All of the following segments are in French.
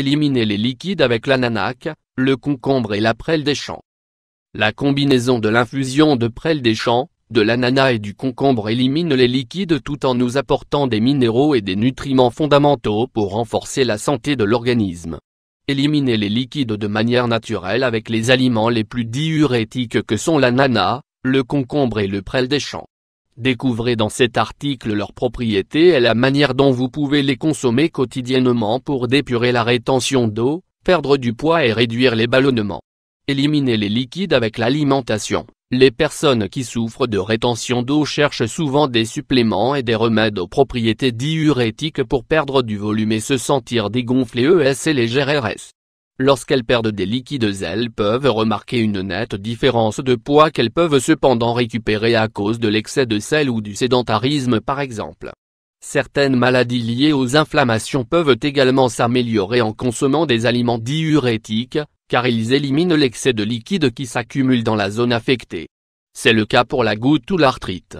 Éliminez les liquides avec l'ananac, le concombre et la prêle des champs. La combinaison de l'infusion de prêle des champs, de l'ananas et du concombre élimine les liquides tout en nous apportant des minéraux et des nutriments fondamentaux pour renforcer la santé de l'organisme. Éliminez les liquides de manière naturelle avec les aliments les plus diurétiques que sont l'ananas, le concombre et le prêle des champs. Découvrez dans cet article leurs propriétés et la manière dont vous pouvez les consommer quotidiennement pour d'épurer la rétention d'eau, perdre du poids et réduire les ballonnements. Éliminez les liquides avec l'alimentation. Les personnes qui souffrent de rétention d'eau cherchent souvent des suppléments et des remèdes aux propriétés diurétiques pour perdre du volume et se sentir dégonflées et légères. Lorsqu'elles perdent des liquides, elles peuvent remarquer une nette différence de poids qu'elles peuvent cependant récupérer à cause de l'excès de sel ou du sédentarisme par exemple. Certaines maladies liées aux inflammations peuvent également s'améliorer en consommant des aliments diurétiques, car ils éliminent l'excès de liquide qui s'accumule dans la zone affectée. C'est le cas pour la goutte ou l'arthrite.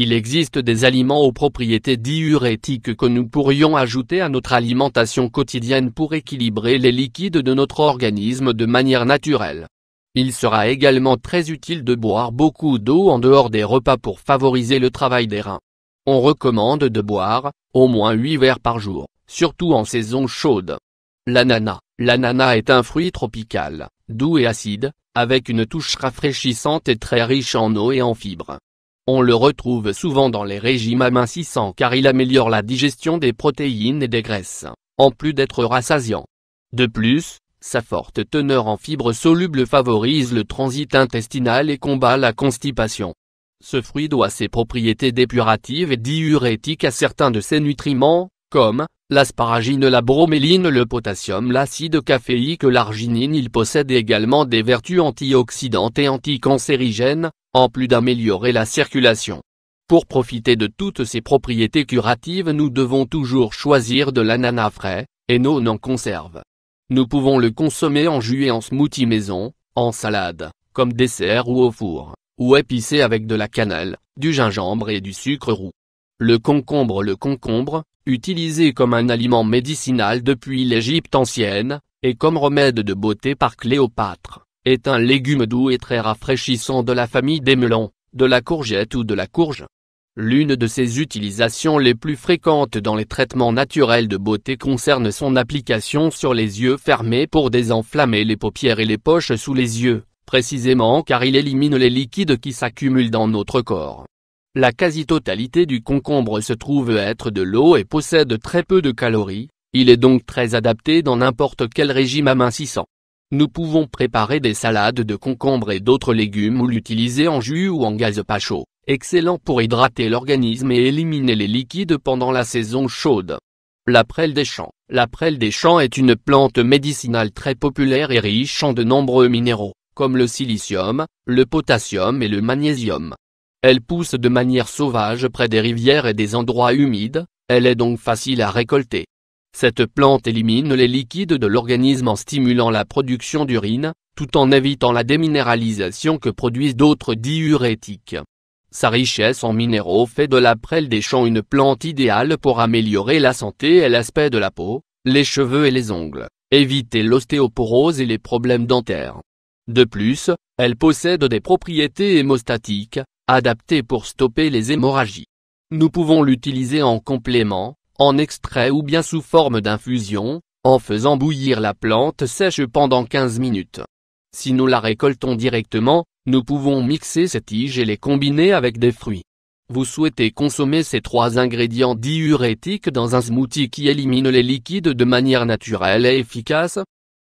Il existe des aliments aux propriétés diurétiques que nous pourrions ajouter à notre alimentation quotidienne pour équilibrer les liquides de notre organisme de manière naturelle. Il sera également très utile de boire beaucoup d'eau en dehors des repas pour favoriser le travail des reins. On recommande de boire, au moins 8 verres par jour, surtout en saison chaude. L'ananas. L'ananas est un fruit tropical, doux et acide, avec une touche rafraîchissante et très riche en eau et en fibres. On le retrouve souvent dans les régimes amincissants car il améliore la digestion des protéines et des graisses, en plus d'être rassasiant. De plus, sa forte teneur en fibres solubles favorise le transit intestinal et combat la constipation. Ce fruit doit ses propriétés dépuratives et diurétiques à certains de ses nutriments, comme l'asparagine, la broméline, le potassium, l'acide caféique, l'arginine. Il possède également des vertus antioxydantes et anticancérigènes, en plus d'améliorer la circulation. Pour profiter de toutes ces propriétés curatives, nous devons toujours choisir de l'ananas frais, et non en conserve. Nous pouvons le consommer en jus et en smoothie maison, en salade, comme dessert ou au four, ou épicé avec de la cannelle, du gingembre et du sucre roux. Le concombre, utilisé comme un aliment médicinal depuis l'Égypte ancienne, et comme remède de beauté par Cléopâtre, est un légume doux et très rafraîchissant de la famille des melons, de la courgette ou de la courge. L'une de ses utilisations les plus fréquentes dans les traitements naturels de beauté concerne son application sur les yeux fermés pour désenflammer les paupières et les poches sous les yeux, précisément car il élimine les liquides qui s'accumulent dans notre corps. La quasi-totalité du concombre se trouve être de l'eau et possède très peu de calories, il est donc très adapté dans n'importe quel régime amincissant. Nous pouvons préparer des salades de concombre et d'autres légumes ou l'utiliser en jus ou en gazpacho, excellent pour hydrater l'organisme et éliminer les liquides pendant la saison chaude. La prêle des champs. La prêle des champs est une plante médicinale très populaire et riche en de nombreux minéraux, comme le silicium, le potassium et le magnésium. Elle pousse de manière sauvage près des rivières et des endroits humides, elle est donc facile à récolter. Cette plante élimine les liquides de l'organisme en stimulant la production d'urine, tout en évitant la déminéralisation que produisent d'autres diurétiques. Sa richesse en minéraux fait de la prêle des champs une plante idéale pour améliorer la santé et l'aspect de la peau, les cheveux et les ongles, éviter l'ostéoporose et les problèmes dentaires. De plus, elle possède des propriétés hémostatiques, adaptées pour stopper les hémorragies. Nous pouvons l'utiliser en complément, en extrait ou bien sous forme d'infusion, en faisant bouillir la plante sèche pendant 15 minutes. Si nous la récoltons directement, nous pouvons mixer ces tiges et les combiner avec des fruits. Vous souhaitez consommer ces 3 ingrédients diurétiques dans un smoothie qui élimine les liquides de manière naturelle et efficace?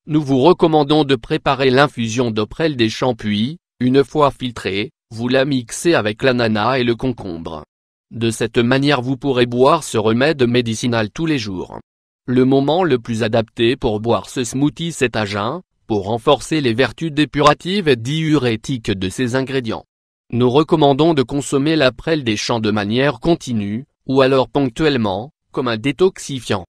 Nous vous recommandons de préparer l'infusion de prêle des champs puis, une fois filtrée, vous la mixez avec l'ananas et le concombre. De cette manière vous pourrez boire ce remède médicinal tous les jours. Le moment le plus adapté pour boire ce smoothie c'est à jeun, pour renforcer les vertus dépuratives et diurétiques de ces ingrédients. Nous recommandons de consommer la prêle des champs de manière continue, ou alors ponctuellement, comme un détoxifiant.